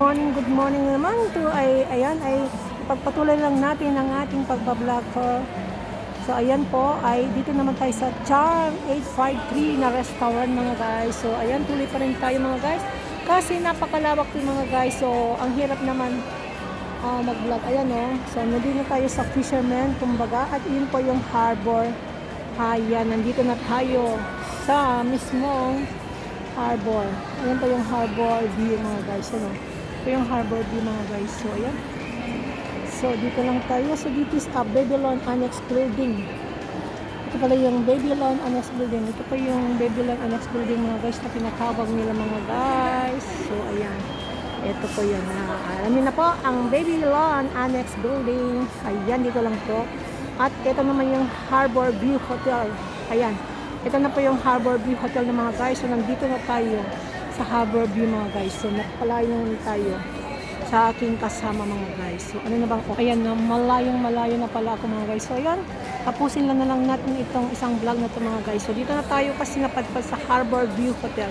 Good morning naman to ay pagpatuloy lang natin ang ating pagbablog for. So ayan po ay dito naman tayo sa Charm 853 na restaurant mga guys. So ayan, tuloy pa rin tayo mga guys kasi napakalawak din mga guys. So ang hirap naman mag-vlog. Ayan so nandito na tayo sa Fisherman kumbaga at yun po yung harbor. Ayan, nandito na tayo sa mismong harbor. Ayan po yung harbor view mga guys. Ito yung harbor view mga guys. So ayan. So dito lang tayo. So dito is Babylon Annex Building. Ito pala yung Babylon Annex Building. Ito pa yung Babylon Annex Building mga guys na tinatawag nila mga guys. So ayan. Ito po yun. Alam niyo na po ang Babylon Annex Building. Ayan, dito lang po. At ito naman yung Harbor View Hotel. Ayan. Ito na po yung Harbor View Hotel ng mga guys. So nandito na tayo sa Harbor View mga guys. So napakalayo naman tayo sa aking kasama mga guys. So ano na bang ayan na malayo na pala ako mga guys. So ayan, tapusin lang na lang natin itong isang vlog na ito mga guys. So dito na tayo kasi napadpad sa Harbor View Hotel.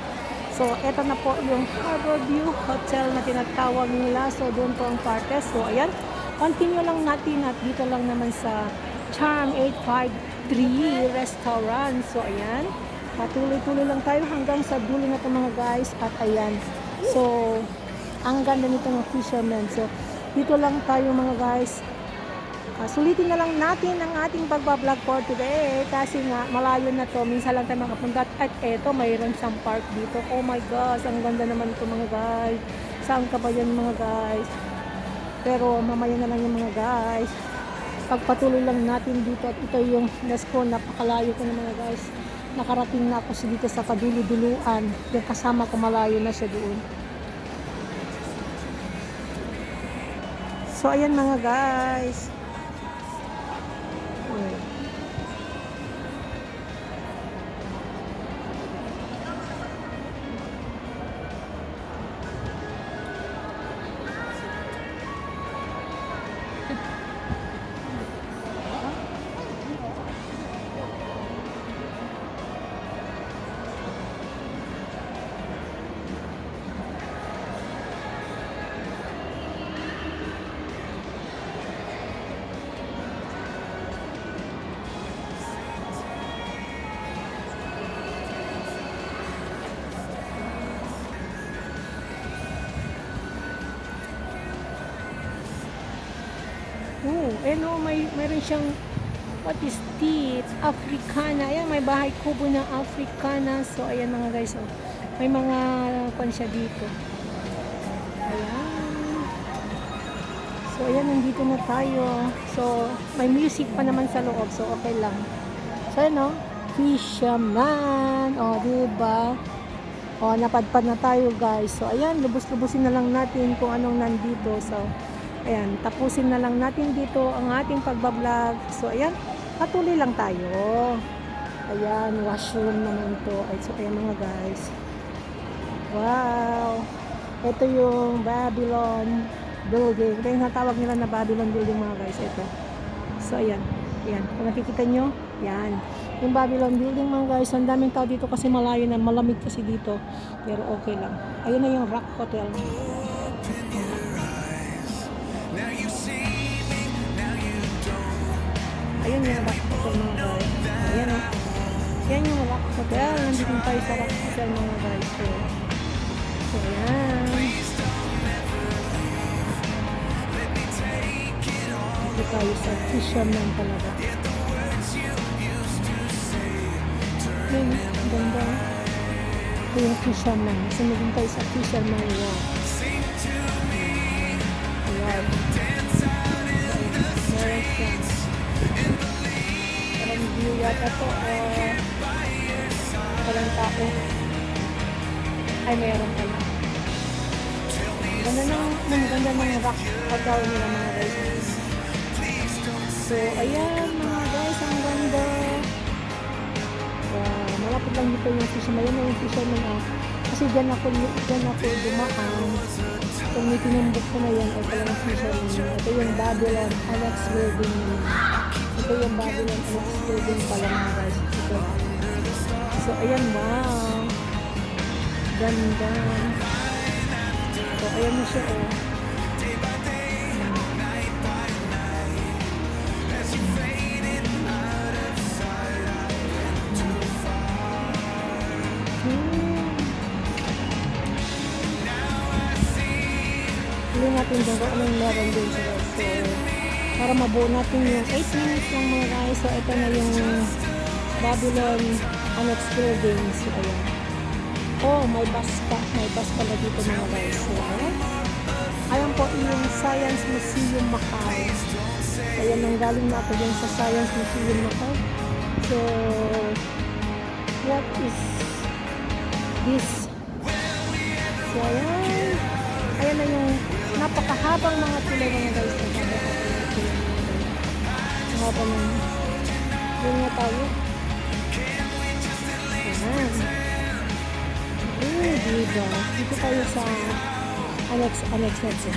So ito na po yung Harbor View Hotel na tinatawag nila. So doon po ang parte. So ayan, continue lang natin at dito lang naman sa Charm 853 Restaurant. So ayan, patuloy-tuloy lang tayo hanggang sa dulo na ito mga guys. At ayan, so ang ganda nito ng Fisherman. So dito lang tayo mga guys. Sulitin na lang natin ang ating pagbablog for today kasi nga malayo na to, minsan lang tayo makapunta. At eto, mayroon siyang park dito. Oh my gosh, ang ganda naman ito mga guys. Saan ka ba yan mga guys? Pero mamaya na lang yung mga guys. Pagpatuloy lang natin dito. At ito yung let's go, napakalayo ko na mga guys. Nakarating na ako dito sa kaduluduluan. Yung kasama ko malayo na siya doon. So ayan mga guys. Mayroon siyang what is this? Africana. Ayan, may bahay kubo ng Africana. So, ayan mga guys. May mga kwan siya dito. Ayan. So, ayan, nandito na tayo. So, may music pa naman sa loob. So, okay lang. So, ayan Fisherman. Diba? Napadpad na tayo guys. So, ayan, lubos-lubusin na lang natin kung anong nandito. So, ayan, tapusin na lang natin dito ang ating pagbablog. So, ayan, patuloy lang tayo. Ayan, washroom naman to. So, ayan mga guys. Wow! Ito yung Babylon Building. Ito yung natawag nila na Babylon Building mga guys. Ito. So, ayan. Ayan. Kung nakikita nyo, ayan. Yung Babylon Building mga guys. Ang daming tao dito kasi malayo na. Malamig kasi dito. Pero okay lang. Ayun na yung Rock Hotel. Ayan yung Rock Hotel mga guys. Ayan Yan yung Rock Hotel. Nandito tayo sa Rock Hotel mga guys. So ayan. Dito tayo sa Fisherman talaga. Ayan, ganda. Ito yung Fisherman. Sunodin tayo sa Fisherman Walk. Ayan. Parang view yata to walang tao. Ay, mayroon pala. Ganda ng rock hotel nila mga guys. So, ayan mga guys, ang ganda. Malapit lang dito yung Fisherman. Ayan na yung Fisherman kasi dyan ako dumaan. Kung may tinumbok ko na yan, ay talagang Fisherman. Ito yung Babylon Annex Building. Ito yung Babylon Annex Building pala mga guys. Ito. So, ayan, wow. Ganda. So, ayan na siya, oh. Hindi natin dyan kung anong meron din sila. So, para mabuo natin yung 8 minutes lang mga guys. So, ito na yung Babylon Annex Building. So, ayan. Oh, may bus pa. May bus pala dito mga guys. So, ayan. Ayan po yung Science Museum Macau. Ayan, nanggaling na ako dyan sa Science Museum Macau. So, what is this? So, ayan. Ayan na yung napakahabang mga tulay mga guys. Haba ng yun nga tayo. Ayan. Diba? Dito tayo sa annex natin.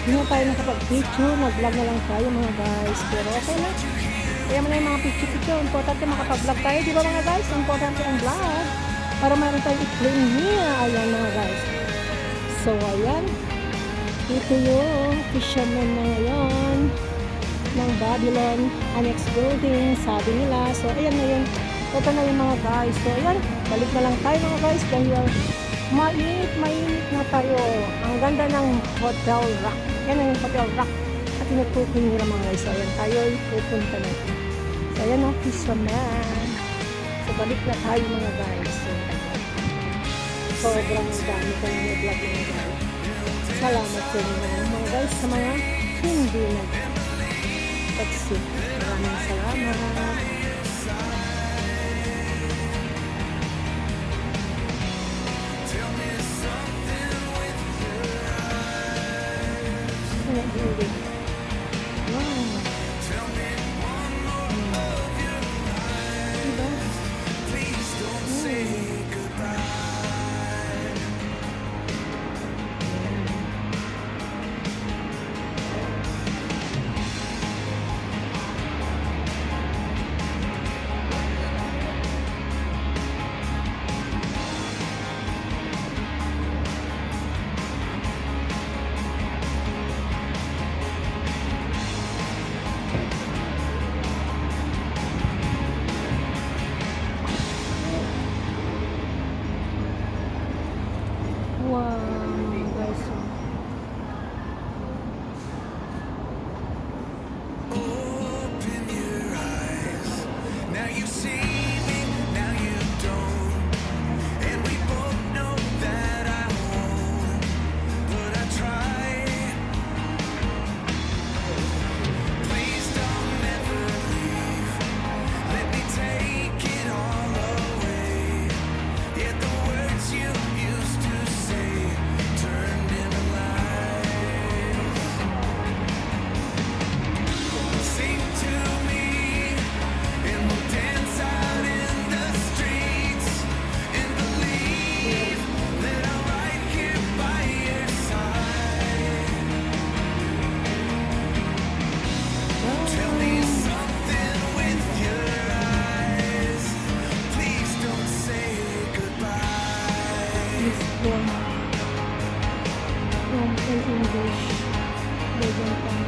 Hindi na tayo nakapag-picture. Nag-vlog na lang tayo mga guys. Pero okay na. Kaya mo na yung mga picture-picture. Importante makapag-vlog tayo. Diba mga guys? Importante ang vlog. Para mayroon tayong i-claim niya. Ayan mga guys. So, ayan. Ito yung fisherman na ngayon ng Babylon Annex Building, sabi nila. So, ayan na yun. Ito na yung mga guys. So, ayan. Balik na lang tayo mga guys dahil mainit na tayo. Ang ganda ng Hotel Rock. Yan ang Hotel Rock. At tinutukoy nila mga guys. So, ayan tayo. Pupunta natin. So, ayan ang fisherman. So, balik na tayo mga guys. So, sobrang dami ko na vlog mga guys. Salamat sa inyo mga guys sa mga hindi nag-exit. Maraming salamat. Building. Wow. Diba? Wow, guys. Open your eyes. Now you see me, now you don't. And we both know that I won't. But I try. Please don't ever leave. Let me take it all away. Yet the words you used to say turned into lies. Sing to me, and we'll dance out in the streets, and believe that I'm right here by your side. Tell me something with your eyes. Please don't say goodbye. This from in English. Legend from